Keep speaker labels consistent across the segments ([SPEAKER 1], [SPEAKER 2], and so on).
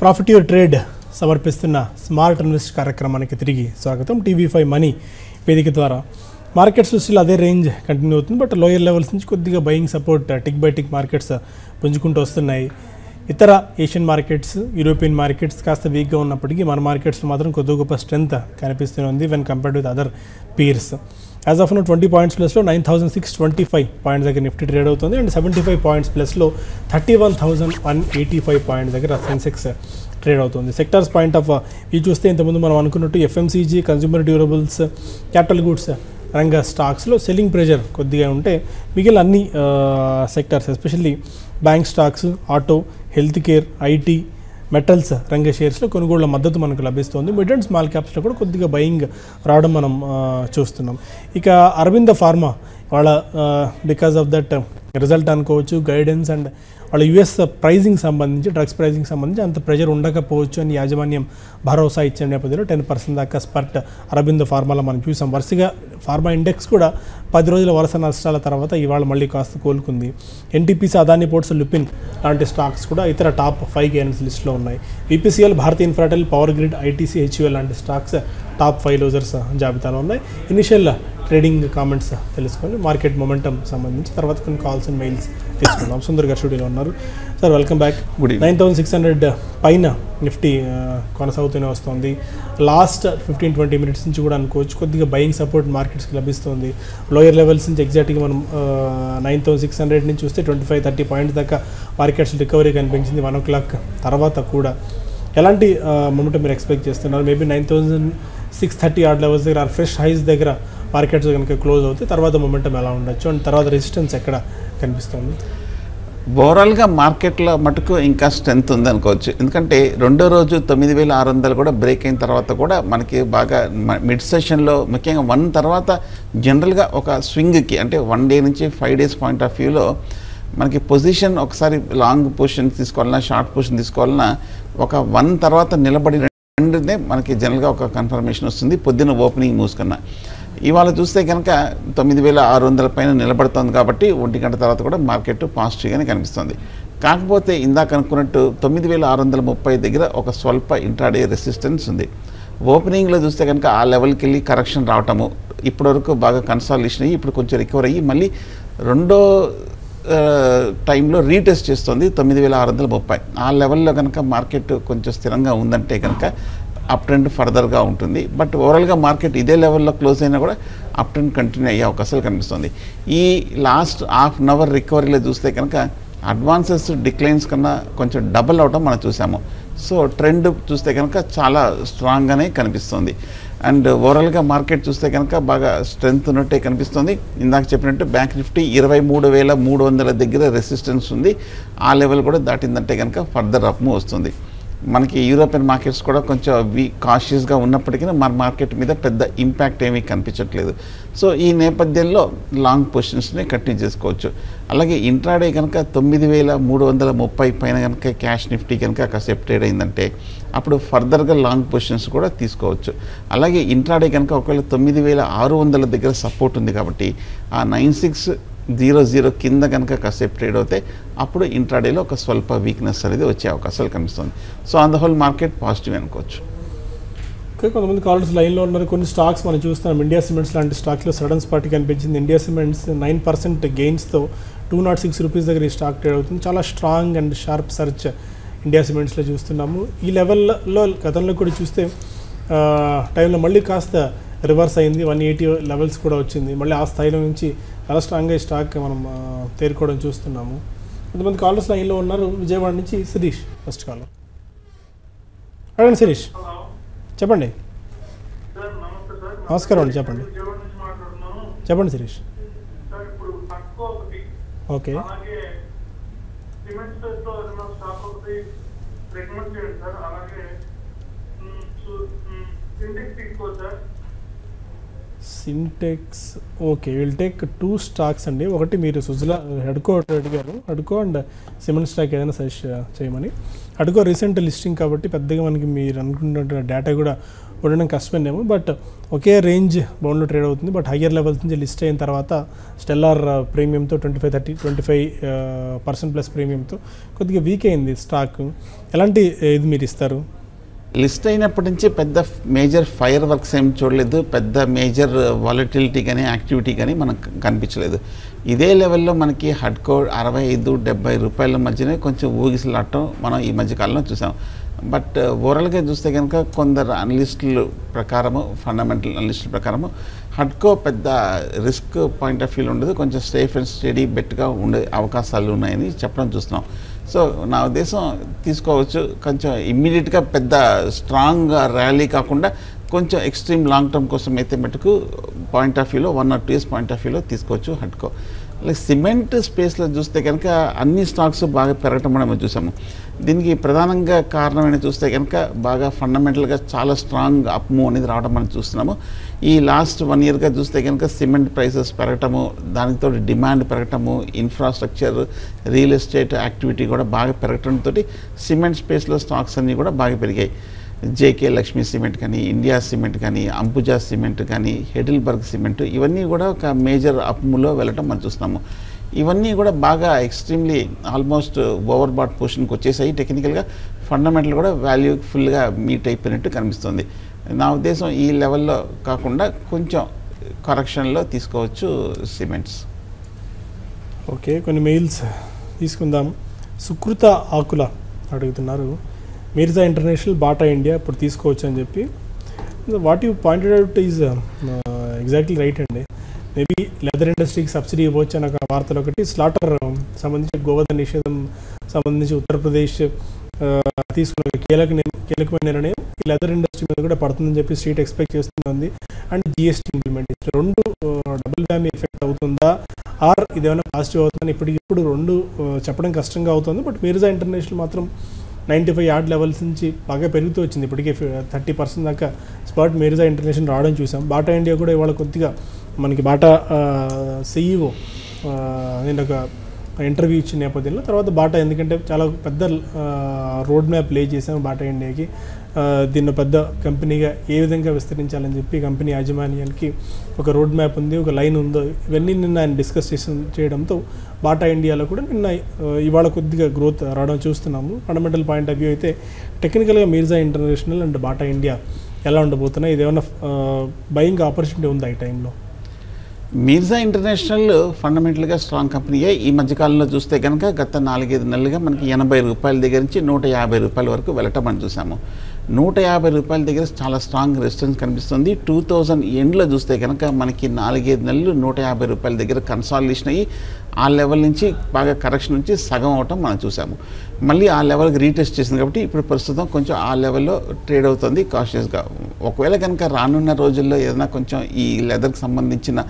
[SPEAKER 1] Profit your trade సమర్పిస్తున్న smart invest కార్యక్రమానికి తిరిగి స్వాగతం. టీవీ5 మనీ వేదిక ద్వారా మార్కెట్స్ స్టిల్ అదే రేంజ్ కంటిన్యూ అవుతుంది. బట్ లోయర్ లెవెల్స్ నుంచి కొద్దిగా buying support tick by tick markets పుంజుకుంటూ వస్తున్నాయి. ఇతర ఏషియన్ మార్కెట్స్, యూరోపియన్ మార్కెట్స్ కాస్త వీక్గా ఉన్నప్పటికీ మన మార్కెట్స్లో మాత్రం కొద్దిగా గొప్ప స్ట్రెంత్ కనిపిస్తూనే ఉంది when compared with other peers. As of now 20 points ప్లస్లో 9625 పాయింట్స్ దగ్గర నిఫ్టీ ట్రేడ్ అవుతుంది. అండ్ 75 పాయింట్స్ ప్లస్లో 31,185 పాయింట్స్ దగ్గర సెన్సెక్స్ ట్రేడ్ అవుతుంది. సెక్టార్స్ పాయింట్ ఆఫ్ వ్యూ చూస్తే ఇంతకుముందు మనం అనుకున్నట్టు FMCG, consumer durables, capital goods రంగ స్టాక్స్లో సెల్లింగ్ ప్రెషర్ కొద్దిగా ఉంటే మిగిలిన అన్ని sectors especially bank stocks, auto, health care, IT, metals రంగ షేర్స్లో కొనుగోళ్ల మద్దతు మనకు లభిస్తుంది. మిడ్ అండ్ స్మాల్ క్యాప్స్లో కూడా కొద్దిగా బయింగ్ రావడం మనం చూస్తున్నాం. ఇక అరవింద ఫార్మా వాళ్ళ బికాస్ ఆఫ్ దట్ రిజల్ట్ అనుకోవచ్చు, గైడెన్స్ అండ్ వాళ్ళ యుఎస్ ప్రైజింగ్ సంబంధించి, డ్రగ్స్ ప్రైజింగ్ సంబంధించి అంత ప్రెషర్ ఉండకపోవచ్చు అని యాజమాన్యం భరోసా ఇచ్చిన నేపథ్యంలో 10% దాకా స్పర్ట్ అరవింద ఫార్మాలో మనం చూసాం. వరుసగా ఫార్మా ఇండెక్స్ కూడా 10 రోజుల వరుస నష్టాల తర్వాత ఇవాళ మళ్ళీ కాస్త కోలుకుంది. ఎన్టీపీసీ, అదానీ పోర్ట్స్, లుపిన్ లాంటి స్టాక్స్ కూడా ఇతర టాప్ 5 గెయినర్స్ లిస్టులో ఉన్నాయి. BPCL, Bharti Infratel, Power Grid, ITC, HUL లాంటి స్టాక్స్ టాప్ 5 లూజర్స్ జాబితాలో ఉన్నాయి. ఇనిషియల్ ట్రేడింగ్ కామెంట్స్ తెలుసుకొని మార్కెట్ మొమెంటం సంబంధించి తర్వాత కొన్ని కాల్స్ అండ్ మెయిల్స్ తీసుకున్నాం. సుందర్ గారు స్టూడియోలో ఉన్నారు. Sir welcome back. 9600 పైన నిఫ్టీ కొనసాగుతూనే వస్తుంది. లాస్ట్ 15-20 మినిట్స్ నుంచి కూడా అనుకోవచ్చు కొద్దిగా బయింగ్ సపోర్ట్ మార్కెట్స్కి లభిస్తుంది. లోయర్ లెవెల్స్ నుంచి ఎగ్జాక్ట్గా మనం 9600 నుంచి చూస్తే 25-30 పాయింట్స్ దాకా మార్కెట్స్ రికవరీ కనిపించింది 1 o'clock తర్వాత కూడా. ఎలాంటి మొమెంటం మీరు ఎక్స్పెక్ట్ చేస్తున్నారు? మేబీ 9630 ఆర్డ్ లెవెల్స్ దగ్గర ఫ్రెష్ హైస్ దగ్గర మార్కెట్స్ కనుక క్లోజ్ అవుతాయి, తర్వాత మొమెంటం ఎలా ఉండొచ్చు అండ్ తర్వాత రెసిస్టెన్స్ ఎక్కడ కనిపిస్తుంది?
[SPEAKER 2] ఓవరాల్గా మార్కెట్లో మటుకు ఇంకా స్ట్రెంత్ ఉందనుకోవచ్చు. ఎందుకంటే రెండో రోజు 9600 కూడా బ్రేక్ అయిన తర్వాత కూడా మనకి బాగా మిడ్ సెషన్లో ముఖ్యంగా 1 తర్వాత జనరల్గా ఒక స్వింగ్కి అంటే 1 డే నుంచి 5 days పాయింట్ ఆఫ్ వ్యూలో మనకి పొజిషన్ ఒకసారి లాంగ్ పొజిషన్ తీసుకోవాలన్నా, షార్ట్ పొజిషన్ తీసుకోవాలన్నా ఒక 1 తర్వాత నిలబడి రెండునే మనకి జనరల్గా ఒక కన్ఫర్మేషన్ వస్తుంది పొద్దున్న ఓపెనింగ్ మూవ్స్ కన్నా. ఇవాళ చూస్తే కనుక 9600 పైన నిలబడుతుంది కాబట్టి 1 గంట తర్వాత కూడా మార్కెట్ పాజిటివ్గానే కనిపిస్తుంది. కాకపోతే ఇందాక అనుకున్నట్టు 9630 దగ్గర ఒక స్వల్ప ఇంట్రాడే రెసిస్టెన్స్ ఉంది. ఓపెనింగ్లో చూస్తే కనుక ఆ లెవెల్కి వెళ్ళి కరెక్షన్ రావటము, ఇప్పటివరకు బాగా కన్సాలిడేషన్ అయ్యి ఇప్పుడు కొంచెం రికవర్ అయ్యి మళ్ళీ రెండో టైంలో రీటెస్ట్ చేస్తుంది 9630. ఆ లెవెల్లో కనుక మార్కెట్ కొంచెం స్థిరంగా ఉందంటే కనుక అప్ ట్రెండ్ ఫర్దర్గా ఉంటుంది. బట్ ఓవరాల్గా మార్కెట్ ఇదే లెవెల్లో క్లోజ్ అయినా కూడా అప్ ట్రెండ్ కంటిన్యూ అయ్యే అవకాశాలు కనిపిస్తుంది. ఈ లాస్ట్ హాఫ్ అన్ అవర్ రికవరీలో చూస్తే కనుక అడ్వాన్సెస్ డిక్లైన్స్ కన్నా కొంచెం డబుల్ అవటం మనం చూసాము. సో ట్రెండ్ చూస్తే కనుక చాలా స్ట్రాంగ్గానే కనిపిస్తుంది. అండ్ ఓవరాల్గా మార్కెట్ చూస్తే కనుక బాగా స్ట్రెంత్ ఉన్నట్టే కనిపిస్తుంది. ఇందాక చెప్పినట్టు బ్యాంక్ నిఫ్టీ 23,300 దగ్గర రెసిస్టెన్స్ ఉంది. ఆ లెవెల్ కూడా దాటిందంటే కనుక ఫర్దర్ అప్ మూవ్ వస్తుంది. మనకి యూరోపియన్ మార్కెట్స్ కూడా కొంచెం కాషియస్గా ఉన్నప్పటికీ మన మార్కెట్ మీద పెద్ద ఇంపాక్ట్ ఏమీ కనిపించట్లేదు. సో ఈ నేపథ్యంలో లాంగ్ పొజిషన్స్ని కంటిన్యూ చేసుకోవచ్చు. అలాగే ఇంట్రాడే కనుక 9330 పైన కనుక క్యాష్ నిఫ్టీ కనుక కాసేపు ట్రేడ్ అయిందంటే అప్పుడు ఫర్దర్గా లాంగ్ పొజిషన్స్ కూడా తీసుకోవచ్చు. అలాగే ఇంట్రాడే కనుక ఒకవేళ 9600 దగ్గర సపోర్ట్ ఉంది కాబట్టి ఆ 9600 కింద కనుక కాసేపు ట్రేడ్ అవుతే అప్పుడు ఇంట్రాడేలో ఒక స్వల్ప వీక్నెస్ అనేది వచ్చే అవకాశాలు కనిపిస్తుంది. So on the whole market positive అనుకోవచ్చు.
[SPEAKER 1] కొంతమంది కాలర్స్ లైన్లో ఉన్నారు. కొన్ని స్టాక్స్ మనం చూస్తున్నాం. ఇండియా సిమెంట్స్ లాంటి స్టాక్స్లో సడన్ స్పాట్ కనిపించింది. ఇండియా సిమెంట్స్ 9% గెయిన్స్తో 206 రూపీస్ దగ్గర ఈ స్టాక్ ట్రేడ్ అవుతుంది. చాలా strong and sharp surge India సిమెంట్స్లో చూస్తున్నాము. ఈ లెవెల్లో గతంలో కూడా చూస్తే టైంలో మళ్ళీ కాస్త రివర్స్ అయింది. 180 లెవెల్స్ కూడా వచ్చింది. మళ్ళీ ఆ స్థాయిలో నుంచి చాలా స్ట్రాంగ్గా ఈ స్టాక్ మనం తేరుకోవడం చూస్తున్నాము. కొంతమంది కాలర్స్ లైన్లో ఉన్నారు. విజయవాడ నుంచి శిరీష్ ఫస్ట్ కాలర్. అడగండి శిరీష్, చెప్పండి. నమస్కారం అండి, చెప్పండి చెప్పండి Shirish. Okay, Sintex okay, will take 2 stocks అండి. ఒకటి మీరు సుజలా హడ్కో అడిగారు, హడ్కో అండ్ సిమెంట్ స్టాక్ ఏదైనా సజెస్ట్ చేయమని. హడ్కో రీసెంట్ లిస్టింగ్ కాబట్టి పెద్దగా మనకి మీరు అనుకున్న డేటా కూడా ఉండడం కష్టమేమో, బట్ ఒకే రేంజ్ బౌండ్లో ట్రేడ్ అవుతుంది. బట్ హయ్యర్ లెవెల్స్ నుంచి లిస్ట్ అయిన తర్వాత స్టెల్లార్ ప్రీమియంతో 25% ప్లస్ ప్రీమియంతో కొద్దిగా వీక్ అయింది స్టాక్. ఎలాంటి ఇది మీరు ఇస్తారు?
[SPEAKER 2] లిస్ట్ అయినప్పటి నుంచి పెద్ద మేజర్ ఫైర్ వర్క్స్ ఏం చూడలేదు, పెద్ద మేజర్ వాలటిలిటీ కానీ యాక్టివిటీ కానీ మనకు కనిపించలేదు. ఇదే లెవెల్లో మనకి హడ్కో 65-70 రూపాయల మధ్యనే కొంచెం ఊగిసలాడటం మనం ఈ మధ్యకాలంలో చూసాం. బట్ ఓవరాల్గా చూస్తే కనుక కొందరు అనలిస్టుల ప్రకారము, ఫండమెంటల్ అనలిస్టుల ప్రకారము హడ్కో పెద్ద రిస్క్ పాయింట్ ఆఫ్ వ్యూలో ఉండదు, కొంచెం సేఫ్ అండ్ స్టడీ బెట్గా ఉండే అవకాశాలు ఉన్నాయని చెప్పడం చూస్తున్నాం. సో నా ఉద్దేశం తీసుకోవచ్చు. కొంచెం ఇమ్మీడియట్గా పెద్ద స్ట్రాంగ్ ర్యాలీ కాకుండా కొంచెం ఎక్స్ట్రీమ్ లాంగ్ టర్మ్ కోసం అయితే మటుకు పాయింట్ ఆఫ్ వ్యూలో 1 or 2 years పాయింట్ ఆఫ్ వ్యూలో తీసుకోవచ్చు హడ్కో. అలాగే సిమెంట్ స్పేస్లో చూస్తే కనుక అన్ని స్టాక్స్ బాగా పెరగటం మనం చూసాము. దీనికి ప్రధానంగా కారణమైన చూస్తే కనుక బాగా ఫండమెంటల్గా చాలా స్ట్రాంగ్ అప్ మూవ్ అనేది రావడం మనం చూస్తున్నాము. ఈ లాస్ట్ 1 yearగా చూస్తే కనుక సిమెంట్ ప్రైసెస్ పెరగటము, దానితో డిమాండ్ పెరగటము, ఇన్ఫ్రాస్ట్రక్చర్, రియల్ ఎస్టేట్ యాక్టివిటీ కూడా బాగా పెరగటంతో సిమెంట్ స్పేస్లో స్టాక్స్ అన్నీ కూడా బాగా పెరిగాయి. జేకే లక్ష్మీ సిమెంట్ కానీ, ఇండియా సిమెంట్ కానీ, అంబుజా సిమెంట్ కానీ, హెడిల్బర్గ్ సిమెంట్, ఇవన్నీ కూడా ఒక మేజర్ అప్ములో వెళ్ళటం మనం చూస్తున్నాము. ఇవన్నీ కూడా బాగా ఎక్స్ట్రీమ్లీ ఆల్మోస్ట్ ఓవర్ బాట్ పొజిషన్కి వచ్చేసాయి. టెక్నికల్గా ఫండమెంటల్ కూడా వాల్యూ ఫుల్గా మీట్ అయిపోయినట్టు కనిపిస్తుంది. నా ఉద్దేశం ఈ లెవెల్లో కాకుండా కొంచెం కరెక్షన్లో తీసుకోవచ్చు సిమెంట్స్.
[SPEAKER 1] ఓకే, కొన్ని మెయిల్స్ తీసుకుందాం. సుకృత ఆకుల అడుగుతున్నారు, మిర్జా ఇంటర్నేషనల్, బాటా ఇండియా ఇప్పుడు తీసుకోవచ్చు అని చెప్పి. What you pointed out is exactly right అండి. మేబీ లెదర్ ఇండస్ట్రీకి సబ్సిడీ ఇవ్వచ్చు అన్న వార్తలు ఒకటి, స్లాటర్ సంబంధించి గోవధ నిషేధం సంబంధించి ఉత్తరప్రదేశ్ తీసుకున్న కీలకమైన నిర్ణయం ఈ లెదర్ ఇండస్ట్రీ మీద కూడా పడుతుందని చెప్పి స్ట్రీట్ ఎక్స్పెక్ట్ చేస్తుంది. అండ్ జిఎస్టీ ఇంప్లిమెంటేషన్, రెండు డబుల్ వ్యామీ ఎఫెక్ట్ అవుతుందా ఆర్ ఇదేమైనా పాజిటివ్ అవుతుందని ఇప్పుడు రెండు చెప్పడం కష్టంగా అవుతుంది. బట్ మిర్జా ఇంటర్నేషనల్ మాత్రం 95 యార్డ్ లెవెల్స్ నుంచి బాగా పెరుగుతూ వచ్చింది. ఇప్పటికే 30% దాకా స్పాట్ మిర్జా ఇంటర్నేషనల్ రావడం చూసాం. బాటా ఇండియా కూడా ఇవాళ కొద్దిగా మనకి బాటా సిఇఓ నేను ఒక ఇంటర్వ్యూ ఇచ్చిన నేపథ్యంలో తర్వాత బాటా, ఎందుకంటే చాలా పెద్ద రోడ్ మ్యాప్ ప్లే చేసాము బాటా ఇండియాకి, దీన్ని పెద్ద కంపెనీగా ఏ విధంగా విస్తరించాలని చెప్పి కంపెనీ యాజమాన్యానికి ఒక రోడ్ మ్యాప్ ఉంది, ఒక లైన్ ఉందో, ఇవన్నీ నిన్న ఆయన డిస్కస్ చేయడంతో బాటా ఇండియాలో కూడా నిన్న ఇవాళ కొద్దిగా గ్రోత్ రావడం చూస్తున్నాము. ఫండమెంటల్ పాయింట్ ఆఫ్ వ్యూ అయితే టెక్నికల్గా Mirza international and Bata India ఎలా ఉండబోతున్నాయి, ఇదేమన్నా బయింగ్ ఆపర్చునిటీ ఉందా ఈ టైంలో?
[SPEAKER 2] మిర్జా ఇంటర్నేషనల్ ఫండమెంటల్గా స్ట్రాంగ్ కంపెనీయే. ఈ మధ్యకాలంలో చూస్తే కనుక గత 4-5 నెలలుగా మనకి 80 రూపాయల దగ్గర నుంచి 150 రూపాయల వరకు వెళ్ళటం మనం చూసాము. 150 రూపాయల దగ్గర చాలా స్ట్రాంగ్ రెసిస్టెన్స్ కనిపిస్తుంది. 2000 ఎండ్లో చూస్తే కనుక మనకి 4-5 నెలలు 150 రూపాయల దగ్గర కన్సాలిడేషన్ అయ్యి ఆ లెవెల్ నుంచి బాగా కరెక్షన్ నుంచి సగం అవటం మనం చూసాము. మళ్ళీ ఆ లెవెల్కి రీటెస్ట్ చేసింది కాబట్టి ఇప్పుడు ప్రస్తుతం కొంచెం ఆ లెవెల్లో ట్రేడ్ అవుతుంది కాషియస్గా. ఒకవేళ కనుక రానున్న రోజుల్లో ఏదైనా కొంచెం ఈ లెదర్కి సంబంధించిన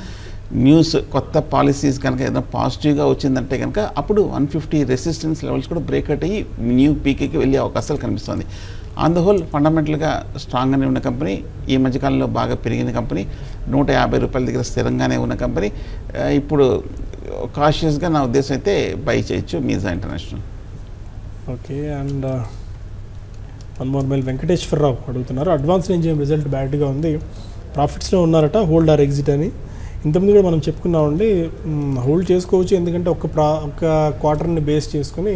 [SPEAKER 2] న్యూస్, కొత్త పాలసీస్ కనుక ఏదైనా పాజిటివ్గా వచ్చిందంటే కనుక అప్పుడు 150 రెసిస్టెన్స్ లెవెల్స్ కూడా బ్రేక్అవుట్ అయ్యి న్యూ పీక్కి వెళ్ళే అవకాశాలు కనిపిస్తుంది. ఆన్ ద హోల్ ఫండమెంటల్గా స్ట్రాంగ్గానే ఉన్న కంపెనీ, ఈ మధ్యకాలంలో బాగా పెరిగిన కంపెనీ, 150 రూపాయల దగ్గర స్థిరంగానే ఉన్న కంపెనీ. ఇప్పుడు కాషియస్గా నా ఉద్దేశం అయితే బై చేయొచ్చు Mirza International.
[SPEAKER 1] Okay, and one more mail Venkateswara Rao అడుగుతున్నారు, అడ్వాన్స్ రేంజ్ రిజల్ట్ బ్యాడ్గా ఉంది, ప్రాఫిట్స్లో ఉన్నారట, హోల్డ్ ఆర్ ఎగ్జిట్ అని. ఇంతకుముందు కూడా మనం చెప్పుకున్నామండి, హోల్డ్ చేసుకోవచ్చు, ఎందుకంటే ఒక క్వార్టర్ని బేస్ చేసుకుని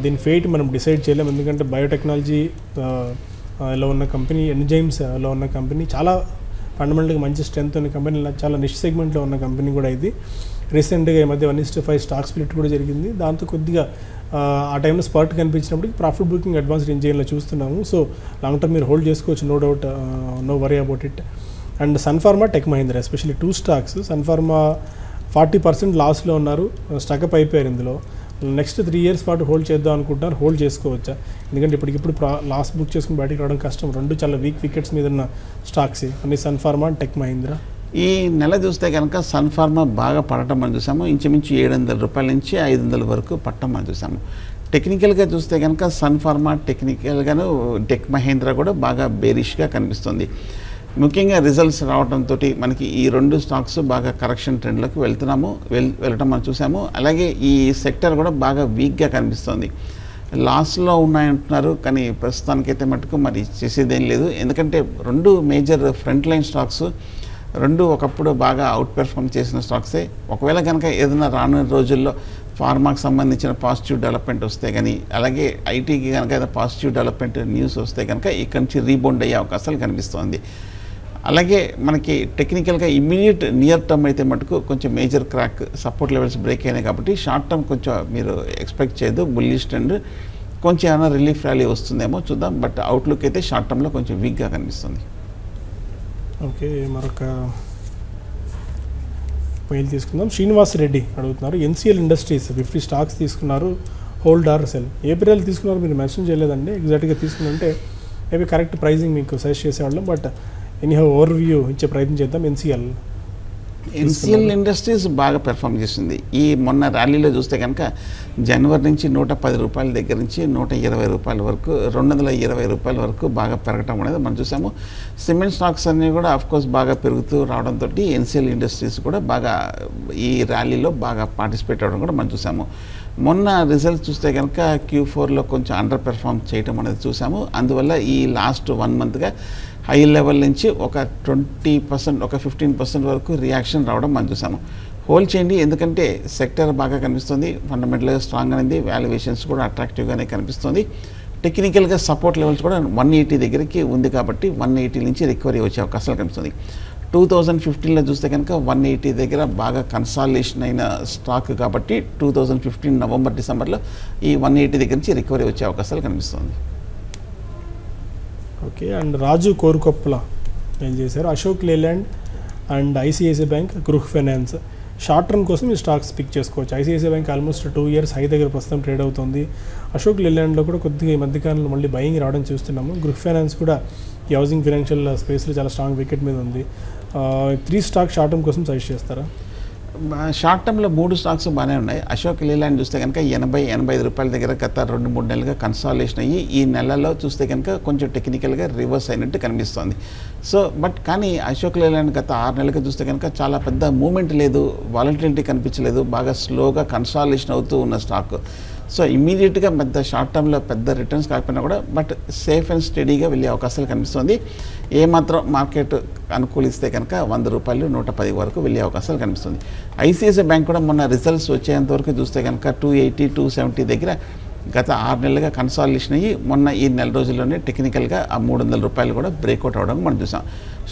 [SPEAKER 1] దీని ఫేట్ మనం డిసైడ్ చేయలేము. ఎందుకంటే బయోటెక్నాలజీలో ఉన్న కంపెనీ, ఎంజైమ్స్లో ఉన్న కంపెనీ, చాలా ఫండమెంటల్గా మంచి స్ట్రెంత్ ఉన్న కంపెనీ, చాలా నిష్ సెగ్మెంట్లో ఉన్న కంపెనీ కూడా ఇది. రీసెంట్గా ఈ మధ్య 1:5 స్టాక్ స్ప్లిట్ కూడా జరిగింది. దాంతో కొద్దిగా ఆ టైంలో స్పాట్ కనిపించినప్పటికీ ప్రాఫిట్ బుకింగ్ అడ్వాన్స్ రేంజ్లో చూస్తున్నాము. సో లాంగ్ టర్మ్ మీరు హోల్డ్ చేసుకోవచ్చు, no doubt, no worry about it. And Sun Pharma, Tech Mahindra, especially 2 stocks. Sun Pharma 40% లాస్లో ఉన్నారు, స్టకప్ అయిపోయారు. ఇందులో నెక్స్ట్ 3 years పాటు హోల్డ్ చేద్దాం అనుకుంటున్నారు, హోల్డ్ చేసుకోవచ్చా? ఎందుకంటే ఇప్పటికిప్పుడు లాస్ బుక్ చేసుకుని బయటికి రావడం కష్టం. రెండు చాలా వీక్ వికెట్స్ మీద ఉన్న స్టాక్స్ అన్ని, సన్ఫార్మా అండ్ టెక్ మహీంద్రా.
[SPEAKER 2] ఈ నెల చూస్తే కనుక సన్ఫార్మా బాగా పడటం మనం చూసాము. ఇంచుమించు 700 రూపాయల నుంచి 500 వరకు పట్టడం మనం చూసాము. టెక్నికల్గా చూస్తే కనుక సన్ఫార్మా, టెక్నికల్గాను టెక్ మహీంద్రా కూడా బాగా బేరిష్గా కనిపిస్తుంది. ముఖ్యంగా రిజల్ట్స్ రావడంతో మనకి ఈ 2 స్టాక్స్ బాగా కరెక్షన్ ట్రెండ్లోకి వెళ్ళటం మనం చూసాము. అలాగే ఈ సెక్టర్ కూడా బాగా వీక్గా కనిపిస్తుంది. లాస్లో ఉన్నాయంటున్నారు, కానీ ప్రస్తుతానికైతే మటుకు మరి చేసేదేం లేదు. ఎందుకంటే 2 మేజర్ ఫ్రంట్ లైన్ స్టాక్స్ 2 ఒకప్పుడు బాగా అవుట్ పెర్ఫామ్ చేసిన స్టాక్సే. ఒకవేళ కనుక ఏదైనా రానున్న రోజుల్లో ఫార్మాకి సంబంధించిన పాజిటివ్ డెవలప్మెంట్ వస్తే కానీ, అలాగే ఐటీకి కనుక ఏదైనా పాజిటివ్ డెవలప్మెంట్ న్యూస్ వస్తే కనుక ఇక్కడి నుంచి రీబౌండ్ అయ్యే అవకాశాలు కనిపిస్తుంది. అలాగే మనకి టెక్నికల్గా ఇమ్మీడియట్ నియర్ టర్మ్ అయితే మటుకు కొంచెం major crack support levels break అయినాయి కాబట్టి షార్ట్ టర్మ్ కొంచెం మీరు ఎక్స్పెక్ట్ చేయదు. బుల్లిష్ ట్రెండ్ కొంచెం ఏమైనా రిలీఫ్ ర్యాలీ వస్తుందేమో చూద్దాం. బట్ అవుట్లుక్ అయితే షార్ట్ టర్మ్లో కొంచెం వీక్గా కనిపిస్తుంది.
[SPEAKER 1] ఓకే, మరొక మెయిల్ తీసుకుందాం. శ్రీనివాస్ రెడ్డి అడుగుతున్నారు, ఎన్సిఎల్ ఇండస్ట్రీస్ 50 స్టాక్స్ తీసుకున్నారు, హోల్డ్ ఆర్ సెల్. ఏప్రిల్ తీసుకున్నారు, మీరు మెన్షన్ చేయలేదండి. ఎగ్జాక్ట్గా తీసుకుంటే మేబీ కరెక్ట్ ప్రైజింగ్ మీకు సజెస్ట్ చేసేవాళ్ళం. బట్ ఎనీహౌ ఓవర్ వ్యూ ఇచ్చే ప్రయత్నం చేద్దాం.
[SPEAKER 2] ఎన్సిఎల్ ఇండస్ట్రీస్ బాగా పెర్ఫామ్ చేసింది. ఈ మొన్న ర్యాలీలో చూస్తే కనుక జనవరి నుంచి 110 రూపాయల దగ్గర నుంచి 120 రూపాయల వరకు, 220 రూపాయల వరకు బాగా పెరగటం అనేది మనం చూసాము. సిమెంట్ స్టాక్స్ అన్నీ కూడా ఆఫ్కోర్స్ బాగా పెరుగుతూ రావడంతో ఎన్సిఎల్ ఇండస్ట్రీస్ కూడా బాగా ఈ ర్యాలీలో బాగా పార్టిసిపేట్ అవ్వడం కూడా మనం చూసాము. మొన్న రిజల్ట్స్ చూస్తే కనుక Q4లో కొంచెం అండర్ పెర్ఫామ్ చేయటం అనేది చూసాము. అందువల్ల ఈ లాస్ట్ 1 మంత్గా హై లెవెల్ నుంచి ఒక 20%, ఒక 15% వరకు రియాక్షన్ రావడం మనం చూసాము. హోల్డ్ చేయండి, ఎందుకంటే సెక్టర్ బాగా కనిపిస్తుంది, ఫండమెంటల్గా స్ట్రాంగ్ అనేది, వాల్యుయేషన్స్ కూడా అట్రాక్టివ్గానే కనిపిస్తుంది. టెక్నికల్గా సపోర్ట్ లెవెల్స్ కూడా 180 దగ్గరికి ఉంది కాబట్టి 180 నుంచి రికవరీ వచ్చే అవకాశాలు కనిపిస్తుంది. 2015లో చూస్తే కనుక 180 దగ్గర బాగా కన్సాలిడేషన్ అయిన స్టాక్ కాబట్టి 2015 నవంబర్ డిసెంబర్లో ఈ 180 దగ్గర నుంచి రికవరీ వచ్చే అవకాశాలు కనిపిస్తుంది.
[SPEAKER 1] ఓకే, అండ్ రాజు కోరుకొప్పల ఏం చేశారు, Ashok Leyland and ICICI bank, Griha finance short term కోసం ఈ స్టాక్స్ పిక్ చేసుకోవచ్చు. ICICI bank almost 2 years high దగ్గర ప్రస్తుతం ట్రేడ్ అవుతుంది. అశోక్ లేలాండ్లో కూడా కొద్దిగా ఈ మధ్యకాలంలో మళ్ళీ బయింగ్ రావడం చూస్తున్నాము. గృహ్ ఫైనాన్స్ కూడా ఈ హౌసింగ్ ఫైనాన్షియల్ స్పేస్లో చాలా స్ట్రాంగ్ వికెట్ మీద ఉంది. 3 స్టాక్ షార్ట్ టర్మ్ కోసం సజెస్ట్ చేస్తారా?
[SPEAKER 2] షార్ట్ టర్మ్లో 3 స్టాక్స్ బాగానే ఉన్నాయి. అశోక్ లేలాండ్ చూస్తే కనుక 80-85 రూపాయల దగ్గర గత 2-3 నెలలుగా కన్సాలిడేషన్ అయ్యి ఈ నెలలో చూస్తే కనుక కొంచెం టెక్నికల్గా రివర్స్ అయినట్టు కనిపిస్తుంది. సో బట్ కానీ అశోక్ లేలాండ్ గత 6 నెలలుగా చూస్తే కనుక చాలా పెద్ద మూమెంట్ లేదు, వాలటిలిటీ కనిపించలేదు, బాగా స్లోగా కన్సాలిడేషన్ అవుతూ ఉన్న స్టాక్. సో ఇమ్మీడియట్గా పెద్ద షార్ట్ టర్మ్లో పెద్ద రిటర్న్స్ కాకపోయినా కూడా బట్ సేఫ్ అండ్ స్టడీగా వెళ్ళే అవకాశాలు కనిపిస్తుంది. ఏమాత్రం మార్కెట్ అనుకూలిస్తే కనుక 100 రూపాయలు 110 వరకు వెళ్ళే అవకాశాలు కనిపిస్తుంది. ఐసిఐసిఐ బ్యాంక్ కూడా మొన్న రిజల్ట్స్ వచ్చేంత వరకు చూస్తే కనుక 280-270 దగ్గర గత 6 నెలలుగా కన్సాలిడేషన్ అయ్యి మొన్న ఈ నెల రోజుల్లోనే టెక్నికల్గా ఆ 300 రూపాయలు కూడా బ్రేక్అవుట్ అవడం మనం చూసాం.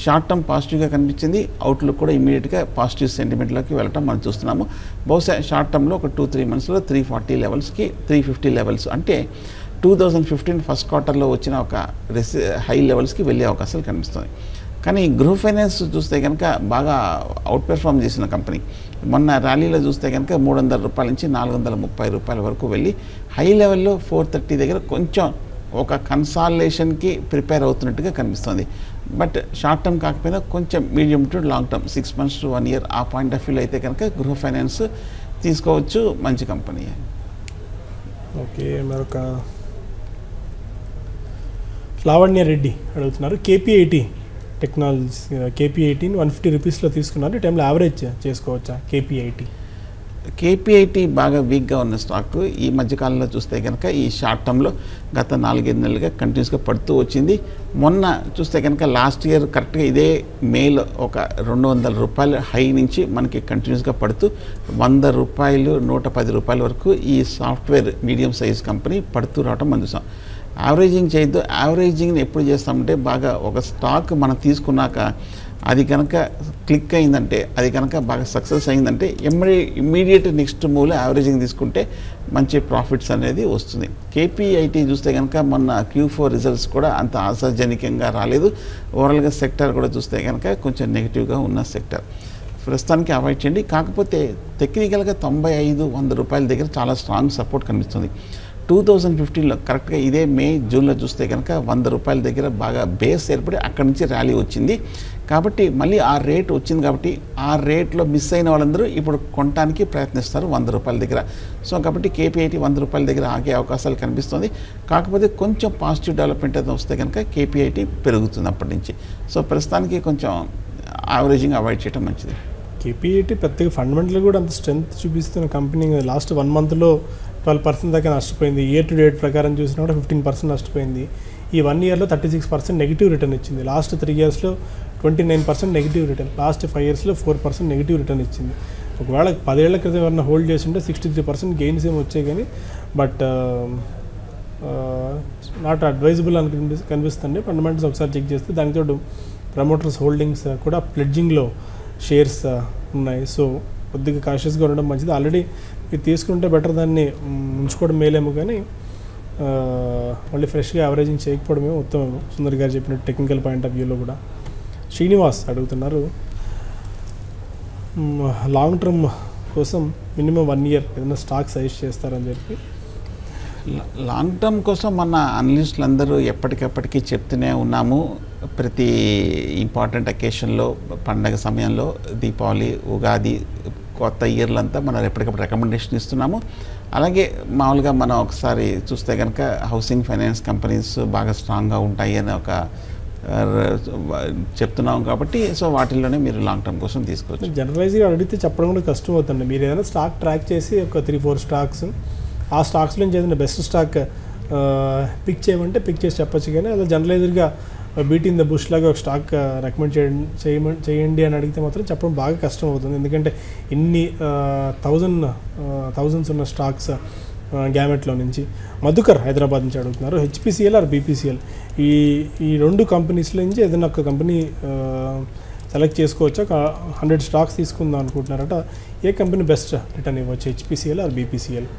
[SPEAKER 2] షార్ట్ టర్మ్ పాజిటివ్గా కనిపించింది, అవుట్లుక్ కూడా ఇమీడియట్గా పాజిటివ్ సెంటిమెంట్లోకి వెళ్ళటం మనం చూస్తున్నాము. బహుశా షార్ట్ టర్మ్లో ఒక 2-3 మంత్స్లో 340 లెవెల్స్కి 350 లెవెల్స్ అంటే 2015 ఫస్ట్ క్వార్టర్లో వచ్చిన ఒక హై లెవెల్స్కి వెళ్ళే అవకాశాలు కనిపిస్తుంది. కానీ గృహ ఫైనాన్స్ చూస్తే కనుక బాగా అవుట్ పెర్ఫామ్ చేసిన కంపెనీ. మొన్న ర్యాలీలో చూస్తే కనుక 300 రూపాయల నుంచి 430 రూపాయల వరకు వెళ్ళి హై లెవెల్లో 430 దగ్గర కొంచెం ఒక కన్సాలిడేషన్కి ప్రిపేర్ అవుతున్నట్టుగా కనిపిస్తుంది. బట్ షార్ట్ టర్మ్ కాకపోయినా కొంచెం medium to long term 6 months to 1 year ఆ పాయింట్ ఆఫ్ వ్యూలో అయితే కనుక గృహ ఫైనాన్స్ తీసుకోవచ్చు, మంచి కంపెనీ.
[SPEAKER 1] ఓకే, మరొక లావణ్య రెడ్డి అడుగుతున్నారు, KPIT టెక్నాలజీస్ KPIT 150 రూపీస్లో తీసుకున్నారు, ఈ టైంలో యావరేజ్ చేసుకోవచ్చా?
[SPEAKER 2] KPIT బాగా వీక్గా ఉన్న స్టాక్ ఈ మధ్యకాలంలో చూస్తే కనుక ఈ షార్ట్ టర్మ్లో గత 4-5 నెలలుగా కంటిన్యూస్గా పడుతూ వచ్చింది. మొన్న చూస్తే కనుక లాస్ట్ ఇయర్ కరెక్ట్గా ఇదే మేలో ఒక 200 రూపాయల హై నుంచి మనకి కంటిన్యూస్గా పడుతూ 100 రూపాయలు 110 రూపాయల వరకు ఈ సాఫ్ట్వేర్ మీడియం సైజ్ కంపెనీ పడుతూ రావడం మనం చూసాం. యావరేజింగ్ చేయొద్దు. యావరేజింగ్ని ఎప్పుడు చేస్తామంటే బాగా ఒక స్టాక్ మనం తీసుకున్నాక అది కనుక క్లిక్ అయిందంటే, అది కనుక బాగా సక్సెస్ అయిందంటే ఇమ్మీడియట్ నెక్స్ట్ మూవ్లో యావరేజింగ్ తీసుకుంటే మంచి ప్రాఫిట్స్ అనేది వస్తుంది. KPIT చూస్తే కనుక మొన్న Q4 రిజల్ట్స్ కూడా అంత ఆశాజనకంగా రాలేదు. ఓవరాల్గా సెక్టర్ కూడా చూస్తే కనుక కొంచెం నెగిటివ్గా ఉన్న సెక్టర్. ప్రస్తుతానికి అవాయిడ్ చేయండి. కాకపోతే టెక్నికల్గా 95-100 రూపాయల దగ్గర చాలా స్ట్రాంగ్ సపోర్ట్ కనిపిస్తుంది. 2015లో కరెక్ట్గా ఇదే మే జూన్లో చూస్తే కనుక 100 రూపాయల దగ్గర బాగా బేస్ ఏర్పడి అక్కడి నుంచి ర్యాలీ వచ్చింది. కాబట్టి మళ్ళీ ఆ రేట్ వచ్చింది కాబట్టి ఆ రేట్లో మిస్ అయిన వాళ్ళందరూ ఇప్పుడు కొనడానికి ప్రయత్నిస్తారు 100 రూపాయల దగ్గర. సో కాబట్టి కేపీఐటీ 100 రూపాయల దగ్గర ఆగే అవకాశాలు కనిపిస్తుంది. కాకపోతే కొంచెం పాజిటివ్ డెవలప్మెంట్ అయితే వస్తే కనుక కేపీఐటీ పెరుగుతుంది అప్పటి నుంచి. సో ప్రస్తుతానికి కొంచెం యావరేజింగ్ అవాయిడ్ చేయడం మంచిది.
[SPEAKER 1] కేపీఐటీ పెద్దగా ఫండమెంటల్ కూడా అంత స్ట్రెంత్ చూపిస్తున్న కంపెనీ లాస్ట్ 1 మంత్లో 12% దాకా నష్టపోయింది. ఇయర్ టు డేట్ ప్రకారం చూసినా కూడా 15% నష్టపోయింది. ఈ 1 ఇయర్లో 36% నెగిటివ్ రిటర్న్ ఇచ్చింది. లాస్ట్ 3 ఇయర్స్లో 29% నెగిటివ్ రిటర్న్, లాస్ట్ 5 ఇయర్స్లో 4% నెగిటివ్ రిటర్న్ ఇచ్చింది. ఒకవేళ 10 ఏళ్ల క్రితం ఎవరైనా హోల్డ్ చేస్తుంటే 63% గెయిన్స్ ఏమి వచ్చాయి కానీ బట్ నాట్ అడ్వైజబుల్ అని కనిపిస్తుంది. ఫండమెంటల్స్ ఒకసారి చెక్ చేస్తే దానితో ప్రమోటర్స్ హోల్డింగ్స్ కూడా ప్లెడ్జింగ్లో షేర్స్ ఉన్నాయి. సో కొద్దిగా కాషియస్గా ఉండడం మంచిది. ఆల్రెడీ మీరు తీసుకుంటే బెటర్, దాన్ని ఉంచుకోవడం మేలేమో కానీ మళ్ళీ ఫ్రెష్గా యావరేజింగ్ చేయకపోవడమే ఉత్తమం. సుందర్ గారు చెప్పినట్టు టెక్నికల్ పాయింట్ ఆఫ్ వ్యూలో కూడా. శ్రీనివాస్ అడుగుతున్నారు, లాంగ్ టర్మ్ కోసం మినిమం 1 ఇయర్ ఏదైనా స్టాక్ సజెస్ట్ చేస్తారని చెప్పి.
[SPEAKER 2] లాంగ్ టర్మ్ కోసం మన అనలిస్టులు అందరూ ఎప్పటికప్పటికీ చెప్తూనే ఉన్నాము. ప్రతి ఇంపార్టెంట్ అకేషన్లో, పండగ సమయంలో, దీపావళి, ఉగాది, కొత్త ఇయర్లంతా మనం ఎప్పటికప్పుడు రికమెండేషన్ ఇస్తున్నాము. అలాగే మామూలుగా మనం ఒకసారి చూస్తే కనుక హౌసింగ్ ఫైనాన్స్ కంపెనీస్ బాగా స్ట్రాంగ్గా ఉంటాయి అని ఒక చెప్తున్నాం కాబట్టి సో వాటిల్లోనే మీరు లాంగ్ టర్మ్ కోసం తీసుకోవచ్చు.
[SPEAKER 1] జనరలైజ్గా అడిగితే చెప్పడం కూడా కష్టం అవుతుంది. మీరు ఏదైనా స్టాక్ ట్రాక్ చేసి ఒక 3-4 స్టాక్స్, ఆ స్టాక్స్ నుంచి ఏదైనా బెస్ట్ స్టాక్ పిక్ చేయమంటే పిక్ చేసి చెప్పచ్చు. కానీ అలా జనరలైజ్గా బీటింగ్ ద బుష్ లాగా ఒక స్టాక్ రికమెండ్ చేయండి అని అడిగితే మాత్రం చెప్పడం బాగా కష్టం అవుతుంది. ఎందుకంటే ఇన్ని థౌజండ్స్ ఉన్న స్టాక్స్ గ్యామెట్లో నుంచి. మధుకర్ హైదరాబాద్ నుంచి అడుగుతున్నారు, హెచ్పిసిఎల్ ఆర్ బీపీసీఎల్ ఈ 2 కంపెనీస్లో నుంచి ఏదైనా ఒక కంపెనీ సెలెక్ట్ చేసుకోవచ్చా? 100 స్టాక్స్ తీసుకుందాం అనుకుంటున్నారట. ఏ కంపెనీ బెస్ట్ రిటర్న్ ఇవ్వచ్చు, హెచ్పిసిఎల్ ఆర్ బీపీసీఎల్?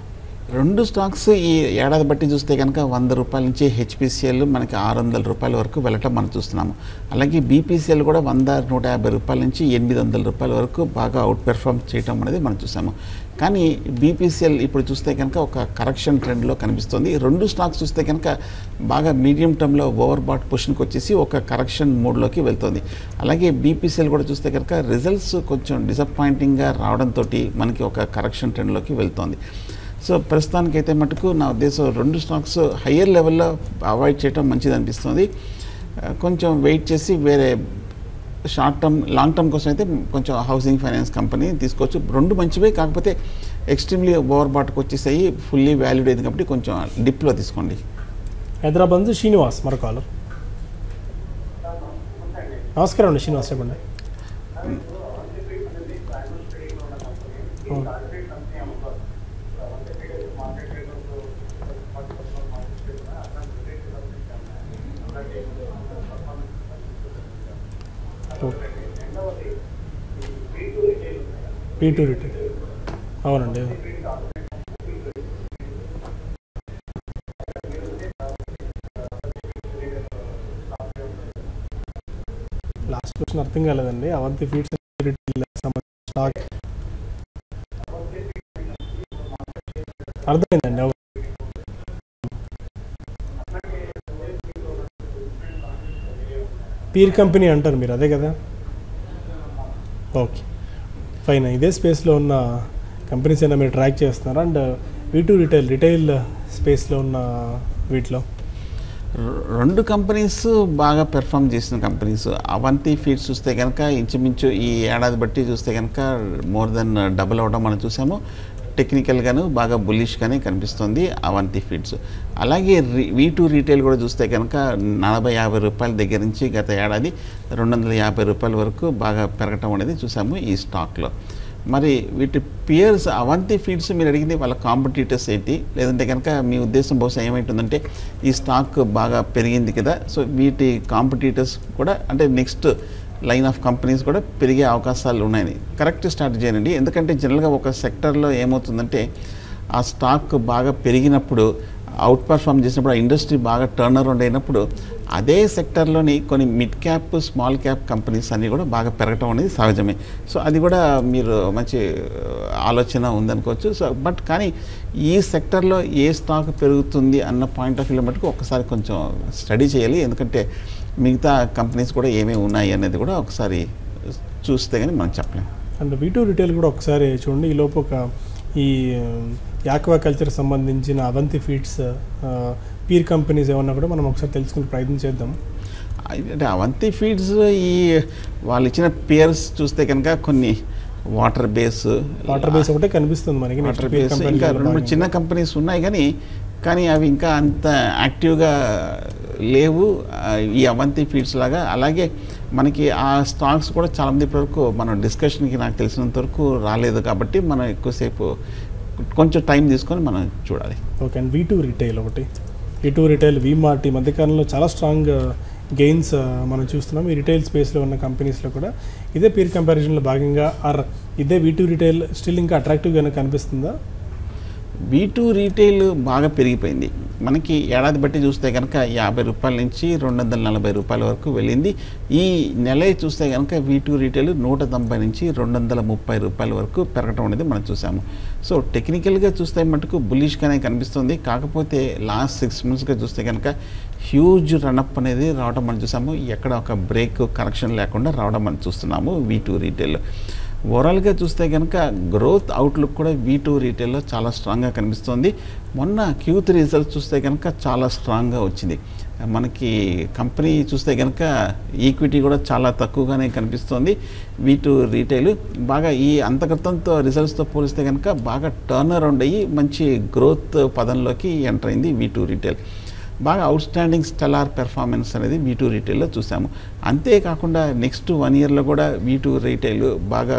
[SPEAKER 2] 2 స్టాక్స్ ఈ ఏడాది బట్టి చూస్తే కనుక 100 రూపాయల నుంచి హెచ్పిసిఎల్ మనకి 600 రూపాయల వరకు వెళ్ళటం మనం చూస్తున్నాము. అలాగే బీపీసీఎల్ కూడా 100-150 రూపాయల నుంచి 800 రూపాయల వరకు బాగా అవుట్ పెర్ఫార్మ్ చేయటం అనేది మనం చూసాము. కానీ బీపీసీఎల్ ఇప్పుడు చూస్తే కనుక ఒక కరెక్షన్ ట్రెండ్లో కనిపిస్తుంది. 2 స్టాక్స్ చూస్తే కనుక బాగా మీడియం టర్మ్లో ఓవర్ బాట్ పొజిషన్కి వచ్చేసి ఒక కరెక్షన్ మోడ్లోకి వెళ్తుంది. అలాగే బీపీసీఎల్ కూడా చూస్తే కనుక రిజల్ట్స్ కొంచెం డిసప్పాయింటింగ్గా రావడంతో మనకి ఒక కరెక్షన్ ట్రెండ్లోకి వెళ్తుంది. సో ప్రస్తుతానికైతే మటుకు నా ఉద్దేశం 2 స్టాక్స్ హయ్యర్ లెవెల్లో అవాయిడ్ చేయడం మంచిది అనిపిస్తుంది. కొంచెం వెయిట్ చేసి వేరే షార్ట్ టర్మ్, లాంగ్ టర్మ్ కోసం అయితే కొంచెం హౌసింగ్ ఫైనాన్స్ కంపెనీ తీసుకోవచ్చు. 2 మంచివే, కాకపోతే ఎక్స్ట్రీమ్లీ ఓవర్ బాట్కి వచ్చేసాయి, ఫుల్లీ వాల్యూడ్ అయింది కాబట్టి కొంచెం డిప్లో తీసుకోండి.
[SPEAKER 1] హైదరాబాద్ నుంచి శ్రీనివాస్ మరో కాలర్. నమస్కారం అండి శ్రీనివాస్, చెప్పండి. పీ2 రిటైల్, అవునండి. లాస్ట్ క్వశ్చన్ అర్థం కాలేదండి. అవంతి ఫీడ్స్ రిటైల్ స్టాక్ అర్థమైందండి. పీర్ కంపెనీ అంటారు మీరు, అదే కదా? Okay fine. ఇదే స్పేస్లో ఉన్న కంపెనీస్ అయినా మీరు ట్రాక్ చేస్తున్నారా? అండ్ వీ2 రిటైల్ స్పేస్లో ఉన్న వీటిలో
[SPEAKER 2] 2 కంపెనీస్ బాగా పెర్ఫామ్ చేసిన కంపెనీస్. అవంతి ఫీడ్స్ చూస్తే కనుక ఇంచుమించు ఈ ఏడాది బట్టి చూస్తే కనుక మోర్ దెన్ డబుల్ అవడం మనం చూసాము. టెక్నికల్గాను బాగా బుల్లిష్గానే కనిపిస్తుంది అవంతి ఫీడ్స్. అలాగే వీ2 రిటైల్ కూడా చూస్తే కనుక 40-50 రూపాయల దగ్గర నుంచి గత ఏడాది 250 రూపాయల వరకు బాగా పెరగటం అనేది చూసాము ఈ స్టాక్లో. మరి వీటి పియర్స్ అవంతి ఫీడ్స్ మీరు అడిగింది వాళ్ళ కాంపిటీటర్స్ ఏంటి, లేదంటే కనుక మీ ఉద్దేశం బహుశా ఏమైంటుందంటే ఈ స్టాక్ బాగా పెరిగింది కదా, సో వీటి కాంపిటీటర్స్ కూడా అంటే నెక్స్ట్ లైన్ ఆఫ్ కంపెనీస్ కూడా పెరిగే అవకాశాలు ఉన్నాయని కరెక్ట్ స్ట్రాటజీ అండి. ఎందుకంటే జనరల్గా ఒక సెక్టర్లో ఏమవుతుందంటే ఆ స్టాక్ బాగా పెరిగినప్పుడు అవుట్ పర్ఫామ్ చేసినప్పుడు ఆ ఇండస్ట్రీ బాగా టర్న్ అరౌండ్ అయినప్పుడు అదే సెక్టర్లోని కొన్ని mid cap small cap companies అన్నీ కూడా బాగా పెరగటం అనేది సహజమే. సో అది కూడా మీరు మంచి ఆలోచన ఉందనుకోవచ్చు. సో బట్ కానీ ఈ సెక్టర్లో ఏ స్టాక్ పెరుగుతుంది అన్న పాయింట్ ఆఫ్ వ్యూలో మటుకు ఒకసారి కొంచెం స్టడీ చేయాలి. ఎందుకంటే మిగతా కంపెనీస్ కూడా ఏమేమి ఉన్నాయి అనేది కూడా ఒకసారి చూస్తే కానీ మనం చెప్పలేం.
[SPEAKER 1] అండ్ V2 రిటైల్ కూడా ఒకసారి చూడండి. ఈ లోపు ఈ యాక్వా కల్చర్ సంబంధించిన అవంతి ఫీడ్స్ పీర్ కంపెనీస్ ఏమన్నా కూడా మనం ఒకసారి తెలుసుకునే ప్రయత్నం చేద్దాం.
[SPEAKER 2] అంటే అవంతి ఫీడ్స్ ఈ వాళ్ళు ఇచ్చిన పేర్స్ చూస్తే కనుక కొన్ని వాటర్ బేస్
[SPEAKER 1] ఒకటే కనిపిస్తుంది మనకి.
[SPEAKER 2] వాటర్ బేస్ ఇంకా 2 చిన్న కంపెనీస్ ఉన్నాయి కానీ అవి ఇంకా అంత యాక్టివ్గా లేవు ఈ అవంతి ఫీడ్స్ లాగా. అలాగే మనకి ఆ స్టాక్స్ కూడా చాలామంది ఇప్పటివరకు మనం డిస్కషన్కి నాకు తెలిసినంత వరకు రాలేదు కాబట్టి మనం ఎక్కువసేపు కొంచెం టైం తీసుకొని మనం చూడాలి.
[SPEAKER 1] ఓకే. అండ్ V2 రిటైల్ ఒకటి, V2 రిటైల్ V-Mart ఈ మధ్యకాలంలో చాలా స్ట్రాంగ్ గెయిన్స్ మనం చూస్తున్నాం. ఈ రిటైల్ స్పేస్లో ఉన్న కంపెనీస్లో కూడా ఇదే పీర్ కంపారిజన్లో భాగంగా ఇదే V2 రిటైల్ స్టిల్ ఇంకా అట్రాక్టివ్గా కనిపిస్తుందా?
[SPEAKER 2] V2 రీటైల్ బాగా పెరిగిపోయింది. మనకి ఏడాది బట్టి చూస్తే కనుక 50 రూపాయల నుంచి 240 రూపాయల వరకు వెళ్ళింది. ఈ నెల చూస్తే కనుక V2 రీటైల్ 190 నుంచి 230 రూపాయల వరకు పెరగడం అనేది మనం చూసాము. సో టెక్నికల్గా చూస్తే మటుకు బుల్లిష్గానే కనిపిస్తుంది. కాకపోతే లాస్ట్ 6 మంత్స్గా చూస్తే కనుక హ్యూజ్ రన్అప్ అనేది రావడం మనం చూసాము. ఎక్కడ ఒక బ్రేక్ కరెక్షన్ లేకుండా రావడం మనం చూస్తున్నాము V2 రీటైల్. ఓవరాల్గా చూస్తే కనుక గ్రోత్ అవుట్లుక్ కూడా V2 రీటైల్లో చాలా స్ట్రాంగ్గా కనిపిస్తుంది. మొన్న Q3 రిజల్ట్స్ చూస్తే కనుక చాలా స్ట్రాంగ్గా వచ్చింది. మనకి కంపెనీ చూస్తే కనుక ఈక్విటీ కూడా చాలా తక్కువగానే కనిపిస్తుంది. V2 రీటైల్ బాగా ఈ అంతక్రితంతో రిజల్ట్స్తో పోలిస్తే కనుక బాగా టర్న్ అరౌండ్ అయ్యి మంచి గ్రోత్ పదంలోకి ఎంటర్ అయింది V2 రీటైల్. బాగా అవుట్స్టాండింగ్ స్టెలార్ పెర్ఫార్మెన్స్ అనేది V2 రీటైల్లో చూసాము. అంతేకాకుండా నెక్స్ట్ 1 ఇయర్లో కూడా V2 రీటైల్ బాగా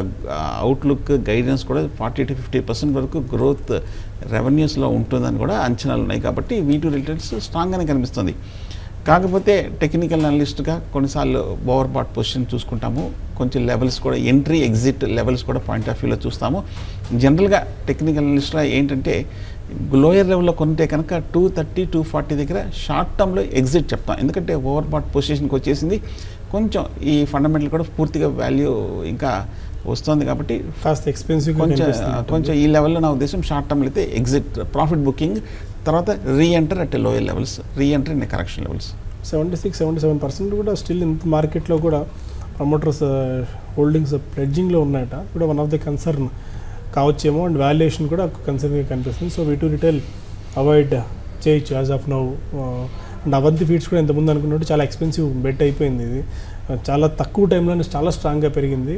[SPEAKER 2] అవుట్లుక్ గైడెన్స్ కూడా 40-50% వరకు గ్రోత్ రెవెన్యూస్లో ఉంటుందని కూడా అంచనాలు ఉన్నాయి. కాబట్టి V2 రీటైల్స్ స్ట్రాంగ్గానే కనిపిస్తుంది. కాకపోతే టెక్నికల్ అనలిస్ట్గా కొన్నిసార్లు ఓవర్ బాట్ పొజిషన్ చూసుకుంటాము. కొంచెం లెవెల్స్ కూడా ఎంట్రీ ఎగ్జిట్ లెవెల్స్ కూడా పాయింట్ ఆఫ్ వ్యూలో చూస్తాము. జనరల్గా టెక్నికల్ అనలిస్ట్గా ఏంటంటే లోయర్ లెవెల్లో కొంటే కనుక 230-240 దగ్గర షార్ట్ టర్మ్లో ఎగ్జిట్ చెప్తాం. ఎందుకంటే ఓవర్ బాట్ పొజిషన్కి వచ్చేసింది. కొంచెం ఈ ఫండమెంటల్ కూడా పూర్తిగా వాల్యూ ఇంకా వస్తుంది కాబట్టి
[SPEAKER 1] కాస్త ఎక్స్పెన్సివ్
[SPEAKER 2] కొంచెం ఈ లెవెల్లో నా ఉద్దేశం షార్ట్ టర్మ్లో అయితే ఎగ్జిట్ ప్రాఫిట్ బుకింగ్, తర్వాత re-enter at lower levels, re-enter in correction levels.
[SPEAKER 1] 76-77% కూడా స్టిల్ ఇంత మార్కెట్లో కూడా ప్రమోటర్స్ హోల్డింగ్స్ ప్లెడ్జింగ్లో ఉన్నాయట కూడా వన్ ఆఫ్ ద కన్సర్న్ కావచ్చేమో. అండ్ వాల్యుయేషన్ కూడా కన్సర్న్గా కనిపిస్తుంది. సో V2 రిటైల్ అవాయిడ్ చేయొచ్చు as of now. And Avanti feeds కూడా ఇంతకుముందు అనుకున్నట్టు చాలా ఎక్స్పెన్సివ్ బెట్ అయిపోయింది. ఇది చాలా తక్కువ టైంలోనే చాలా స్ట్రాంగ్గా పెరిగింది.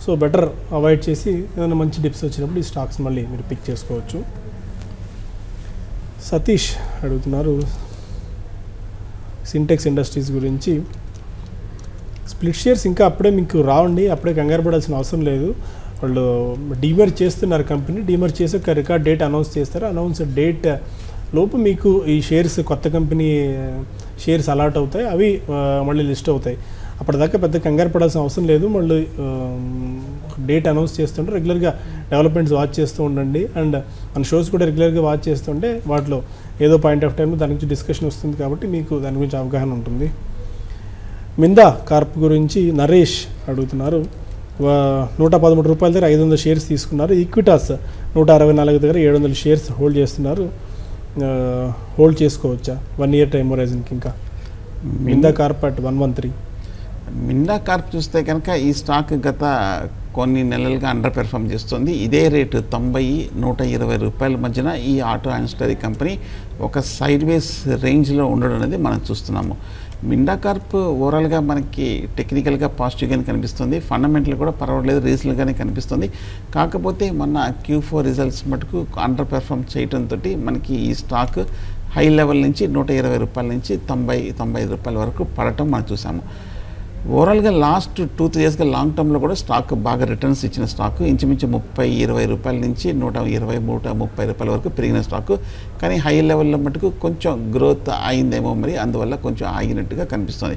[SPEAKER 1] సో బెటర్ అవాయిడ్ చేసి ఏదైనా మంచి డిప్స్ వచ్చినప్పుడు ఈ స్టాక్స్ మళ్ళీ మీరు పిక్ చేసుకోవచ్చు. సతీష్ అడుగుతున్నారు సింటెక్స్ ఇండస్ట్రీస్ గురించి. స్ప్లిట్ షేర్స్ ఇంకా అప్పుడే మీకు రావండి, అప్పుడే కంగారు పడాల్సిన అవసరం లేదు. వాళ్ళు డీమర్జ్ చేస్తున్నారు కంపెనీ. డీమర్జ్ చేసి ఒక రికార్డ్ డేట్ అనౌన్స్ చేస్తారు. అనౌన్స్ డేట్ లోపు మీకు ఈ షేర్స్ కొత్త కంపెనీ షేర్స్ అలాట్ అవుతాయి. అవి మళ్ళీ లిస్ట్ అవుతాయి. అప్పటిదాకా పెద్ద కంగారు పడాల్సిన అవసరం లేదు. మళ్ళీ డేట్ అనౌన్స్ చేస్తుంటే రెగ్యులర్గా డెవలప్మెంట్స్ వాచ్ చేస్తూ ఉండండి. అండ్ మన షోస్ కూడా రెగ్యులర్గా వాచ్ చేస్తుంటే వాటిలో ఏదో పాయింట్ ఆఫ్ టైంలో దాని గురించి డిస్కషన్ వస్తుంది కాబట్టి మీకు దాని గురించి అవగాహన ఉంటుంది. మిందా కార్ప్ గురించి నరేష్ అడుగుతున్నారు. 113 రూపాయల దగ్గర 500 షేర్స్ తీసుకున్నారు. ఈక్విటాస్ 164 దగ్గర 700 షేర్స్ హోల్డ్ చేస్తున్నారు. హోల్డ్ చేసుకోవచ్చా 1 ఇయర్ టైం హొరైజన్కి? ఇంకా Minda Corp at 113.
[SPEAKER 2] Minda Corp చూస్తే కనుక ఈ స్టాక్ గత కొన్ని నెలలుగా అండర్ పెర్ఫామ్ చేస్తుంది. ఇదే రేటు 90-120 రూపాయల మధ్యన ఈ ఆటో యాన్సిలరీ కంపెనీ ఒక సైడ్ వేస్ రేంజ్లో ఉండడం అనేది మనం చూస్తున్నాము. మిందా కార్ప్ ఓవరాల్గా మనకి టెక్నికల్గా పాజిటివ్గానే కనిపిస్తుంది. ఫండమెంటల్ కూడా పర్వాలేదు, రీజనబుల్గానే కనిపిస్తుంది. కాకపోతే మొన్న Q4 రిజల్ట్స్ మటుకు అండర్ పెర్ఫామ్ చేయడంతో మనకి ఈ స్టాక్ హై లెవెల్ నుంచి 120 రూపాయల నుంచి 90-95 రూపాయల వరకు పడటం మనం చూసాము. ఓవరాల్గా లాస్ట్ 2-3 ఇయర్స్గా లాంగ్ టర్మ్లో కూడా స్టాక్ బాగా రిటర్న్స్ ఇచ్చిన స్టాక్ ఇంచుమించు 30-20 రూపాయల నుంచి 120-130 రూపాయల వరకు పెరిగిన స్టాక్. కానీ హై లెవెల్లో మటుకు కొంచెం గ్రోత్ అయిందేమో, మరి అందువల్ల కొంచెం ఆగినట్టుగా కనిపిస్తుంది.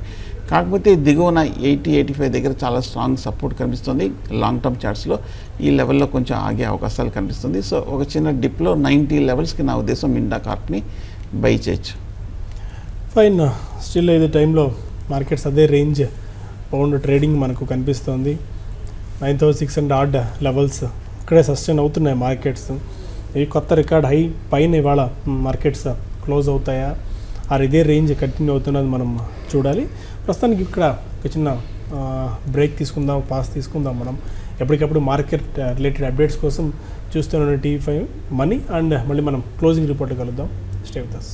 [SPEAKER 2] కాకపోతే దిగువన 80-85 దగ్గర చాలా స్ట్రాంగ్ సపోర్ట్ కనిపిస్తుంది. లాంగ్ టర్మ్ చార్ట్స్లో ఈ లెవెల్లో కొంచెం ఆగే అవకాశాలు కనిపిస్తుంది. సో ఒక చిన్న డిప్లో 90 లెవెల్స్కి నా ఉద్దేశం మిండా కార్ప్ని బై చేయొచ్చు.
[SPEAKER 1] ఫైన్. స్టిల్ ఇది టైంలో మార్కెట్స్ అదే రేంజ్ పౌండ్ ట్రేడింగ్ మనకు కనిపిస్తుంది. 9,600 ఆర్డ్ లెవెల్స్ ఇక్కడే సస్టైన్ అవుతున్నాయి మార్కెట్స్. ఇవి కొత్త రికార్డ్ హై పైన ఇవాళ మార్కెట్స్ క్లోజ్ అవుతాయా, ఆర్ ఇదే రేంజ్ కంటిన్యూ అవుతున్నది మనం చూడాలి. ప్రస్తుతానికి ఇక్కడ ఒక చిన్న బ్రేక్ తీసుకుందాం, పాస్ తీసుకుందాం. మనం ఎప్పటికప్పుడు మార్కెట్ రిలేటెడ్ అప్డేట్స్ కోసం చూస్తున్న TV5 మనీ అండ్ మళ్ళీ మనం క్లోజింగ్ రిపోర్ట్ కలుద్దాం. Stay with us.